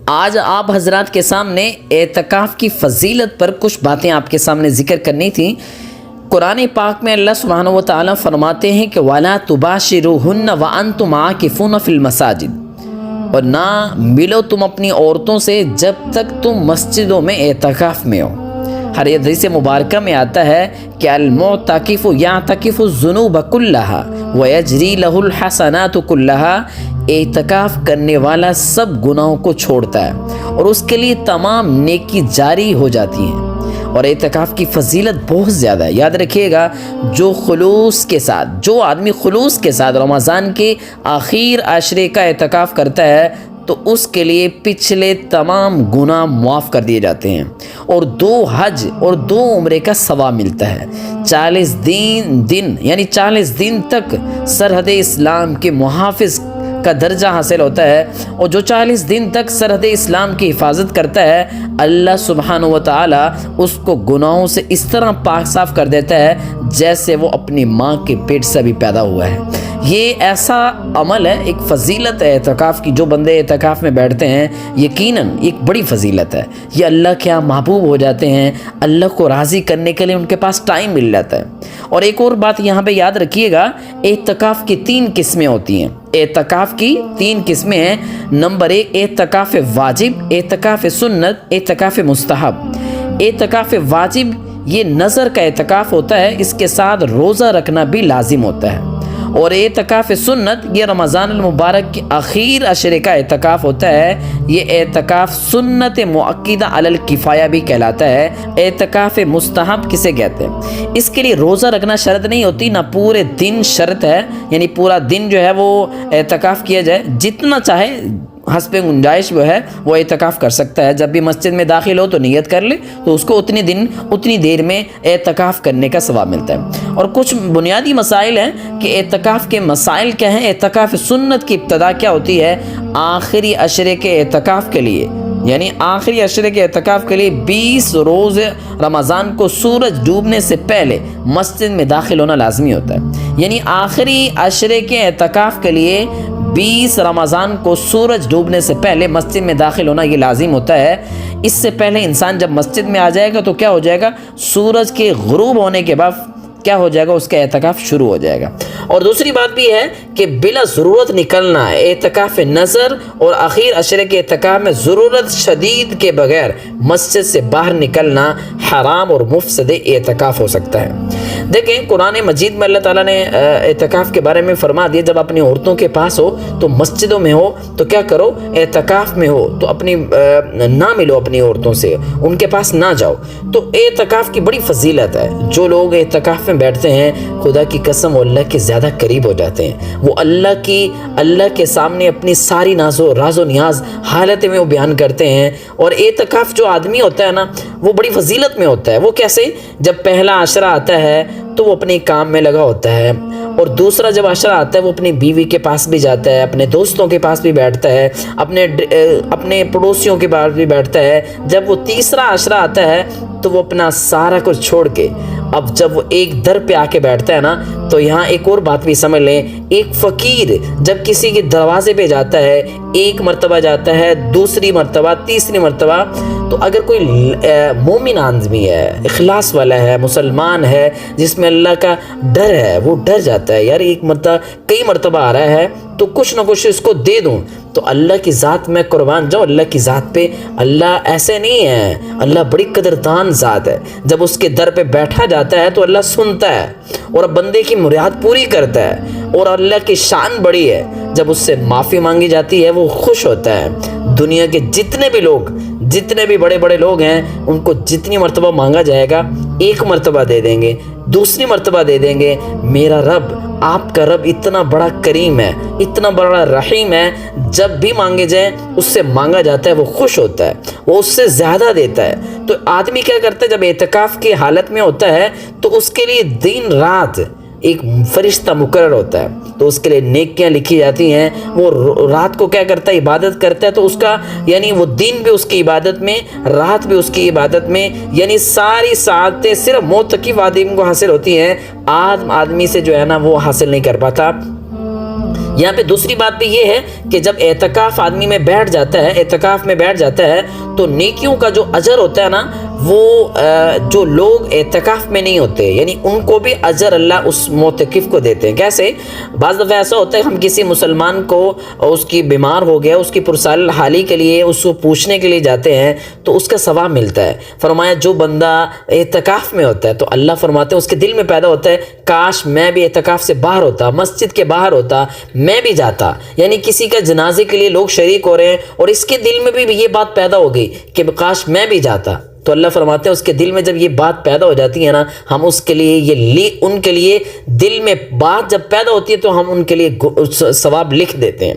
آج آپ حضرات کے سامنے اعتکاف کی فضیلت پر کچھ باتیں آپ کے سامنے ذکر کرنی تھیں۔ قرآن پاک میں اللہ سبحانہ و تعالیٰ فرماتے ہیں کہ وَلَا تُبَاشِرُوهُنَّ وَأَنْتُمْ عَاكِفُونَ فِي الْمَسَاجِدِ، اور نہ ملو تم اپنی عورتوں سے جب تک تم مسجدوں میں اعتکاف میں ہو۔ ہر حدیث مبارکہ میں آتا ہے کہ المعتکف یعتکف الذنوب کلہا ویجری لہ الحسنات کلہا، اعتکاف کرنے والا سب گناہوں کو چھوڑتا ہے اور اس کے لیے تمام نیکی جاری ہو جاتی ہیں۔ اور اعتکاف کی فضیلت بہت زیادہ ہے، یاد رکھیے گا، جو آدمی خلوص کے ساتھ رمضان کے آخر عشرے کا اعتکاف کرتا ہے تو اس کے لیے پچھلے تمام گناہ معاف کر دیے جاتے ہیں اور 2 حج اور 2 عمرے کا ثواب ملتا ہے۔ 40 دن تک سرحد اسلام کے محافظ کا درجہ حاصل ہوتا ہے، اور جو 40 دن تک سرحد اسلام کی حفاظت کرتا ہے اللہ سبحانہ و تعالی اس کو گناہوں سے اس طرح پاک صاف کر دیتا ہے جیسے وہ اپنی ماں کے پیٹ سے بھی پیدا ہوا ہے۔ یہ ایسا عمل ہے، ایک فضیلت ہے اعتکاف کی۔ جو بندے اعتکاف میں بیٹھتے ہیں یقیناً ایک بڑی فضیلت ہے، یہ اللہ کے ہاں محبوب ہو جاتے ہیں، اللہ کو راضی کرنے کے لیے ان کے پاس ٹائم مل جاتا ہے۔ اور ایک اور بات یہاں پہ یاد رکھیے گا، اعتکاف کی 3 قسمیں ہوتی ہیں۔ اعتکاف کی 3 قسمیں ہیں۔ نمبر 1 اعتکاف واجب، اعتکاف سنت، اعتکاف مستحب۔ اعتکاف واجب یہ نظر کا اعتکاف ہوتا ہے، اس کے ساتھ روزہ رکھنا بھی لازم ہوتا ہے۔ اور اعتکاف سنت یہ رمضان المبارک کے آخر عشرے کا اعتکاف ہوتا ہے، یہ اعتکاف سنت مؤکدہ علی الکفایہ بھی کہلاتا ہے۔ اعتکاف مستحب کسے کہتے ہیں؟ اس کے لیے روزہ رکھنا شرط نہیں ہوتی، نہ پورے دن شرط ہے، یعنی پورا دن جو ہے وہ اعتکاف کیا جائے، جتنا چاہے حسب گنجائش وہ ہے وہ اعتکاف کر سکتا ہے۔ جب بھی مسجد میں داخل ہو تو نیت کر لے تو اس کو اتنی دیر میں اعتکاف کرنے کا ثواب ملتا ہے۔ اور کچھ بنیادی مسائل ہیں کہ اعتکاف کے مسائل کیا ہیں۔ اعتکاف سنت کی ابتدا کیا ہوتی ہے؟ آخری عشرے کے اعتکاف کے لیے، یعنی آخری عشرے کے اعتکاف کے لیے 20 روز رمضان کو سورج ڈوبنے سے پہلے مسجد میں داخل ہونا لازمی ہوتا ہے۔ یعنی آخری عشرے کے اعتکاف کے لیے 20 رمضان کو سورج ڈوبنے سے پہلے مسجد میں داخل ہونا یہ لازم ہوتا ہے۔ اس سے پہلے انسان جب مسجد میں آ جائے گا تو کیا ہو جائے گا؟ سورج کے غروب ہونے کے بعد کیا ہو جائے گا؟ اس کا اعتکاف شروع ہو جائے گا۔ اور دوسری بات بھی ہے کہ بلا ضرورت نکلنا ہے۔ اعتکاف نظر اور آخر عشرے کے اعتکاف میں ضرورت شدید کے بغیر مسجد سے باہر نکلنا حرام اور مفسد اعتکاف ہو سکتا ہے۔ دیکھیں قرآن مجید میں اللہ تعالیٰ نے اعتکاف کے بارے میں فرما دیا، جب اپنی عورتوں کے پاس ہو تو مسجدوں میں ہو تو کیا کرو؟ اعتکاف میں ہو تو اپنی نہ ملو اپنی عورتوں سے، ان کے پاس نہ جاؤ۔ تو اعتکاف کی بڑی فضیلت ہے۔ جو لوگ اعتکاف میں بیٹھتے ہیں خدا کی قسم وہ اللہ کے زیادہ قریب ہو جاتے ہیں۔ وہ اللہ کے سامنے اپنی ساری راز و نیاز حالت میں وہ بیان کرتے ہیں۔ اور اعتکاف جو آدمی ہوتا ہے نا وہ بڑی فضیلت میں ہوتا ہے۔ وہ کیسے؟ جب پہلا عشرہ آتا ہے تو وہ اپنے کام میں لگا ہوتا ہے، اور دوسرا جب عشرہ آتا ہے وہ اپنی بیوی کے پاس بھی جاتا ہے، اپنے دوستوں کے پاس بھی بیٹھتا ہے، اپنے پڑوسیوں کے پاس بھی بیٹھتا ہے۔ جب وہ تیسرا عشرہ آتا ہے تو وہ اپنا سارا کچھ چھوڑ کے اب جب وہ ایک در پہ آ کے بیٹھتا ہے نا تو یہاں ایک اور بات بھی سمجھ لیں، ایک فقیر جب کسی کے دروازے پہ جاتا ہے، ایک مرتبہ جاتا ہے، دوسری مرتبہ، تیسری مرتبہ، تو اگر کوئی مومن آدمی ہے، اخلاص والا ہے، مسلمان ہے، جس میں اللہ کا ڈر ہے، وہ ڈر جاتا ہے، یار ایک مرتبہ کئی مرتبہ آ رہا ہے تو کچھ نہ کچھ اس کو دے دوں۔ تو اللہ کی ذات میں قربان جاؤں، اللہ کی ذات پہ اللہ ایسے نہیں ہے، اللہ بڑی قدردان ذات ہے۔ جب اس کے در پہ بیٹھا جاتا ہے تو اللہ سنتا ہے اور بندے کی مراد پوری کرتا ہے، اور اللہ کی شان بڑی ہے۔ جب اس سے معافی مانگی جاتی ہے وہ خوش ہوتا ہے۔ دنیا کے جتنے بھی بڑے بڑے لوگ ہیں ان کو جتنی مرتبہ مانگا جائے گا 1 مرتبہ دے دیں گے، دوسری مرتبہ دے دیں گے۔ میرا رب، آپ کا رب اتنا بڑا کریم ہے، اتنا بڑا رحیم ہے، جب بھی مانگے جائیں اس سے مانگا جاتا ہے، وہ خوش ہوتا ہے، وہ اس سے زیادہ دیتا ہے۔ تو آدمی کیا کرتا ہے جب اعتکاف کی حالت میں ہوتا ہے تو اس کے لیے دن رات ایک فرشتہ مقرر ہوتا ہے، تو اس کے لیے نیکیاں لکھی جاتی ہیں۔ وہ رات کو کیا کرتا ہے؟ عبادت کرتا ہے، تو اس کا یعنی وہ دن بھی اس کی عبادت میں، رات بھی اس کی عبادت میں، یعنی ساری سعادتیں صرف معتکف آدمی کو حاصل ہوتی ہیں، عام آدمی سے جو ہے نا وہ حاصل نہیں کر پاتا۔ یہاں پہ دوسری بات بھی یہ ہے کہ جب اعتکاف آدمی میں بیٹھ جاتا ہے، اعتکاف میں بیٹھ جاتا ہے، تو نیکیوں کا جو اجر ہوتا ہے نا، وہ جو لوگ اعتکاف میں نہیں ہوتے یعنی ان کو بھی اجر اللہ اس معتکف کو دیتے ہیں۔ کیسے؟ بعض دفعہ ایسا ہوتا ہے ہم کسی مسلمان کو اس کی بیمار ہو گیا، اس کی پرسال حالی کے لیے اس کو پوچھنے کے لیے جاتے ہیں تو اس کا ثواب ملتا ہے۔ فرمایا جو بندہ اعتکاف میں ہوتا ہے تو اللہ فرماتے ہیں اس کے دل میں پیدا ہوتا ہے کاش میں بھی اعتکاف سے باہر ہوتا، مسجد کے باہر ہوتا، میں بھی جاتا، یعنی کسی کا جنازے کے لیے لوگ شریک ہو رہے ہیں اور اس کے دل میں بھی یہ بات پیدا ہو گئی کہ کاش میں بھی جاتا، تو اللہ فرماتے ہیں اس کے دل میں جب یہ بات پیدا ہو جاتی ہے نا، ہم اس کے لیے ان کے لیے دل میں بات جب پیدا ہوتی ہے تو ہم ان کے لیے ثواب لکھ دیتے ہیں۔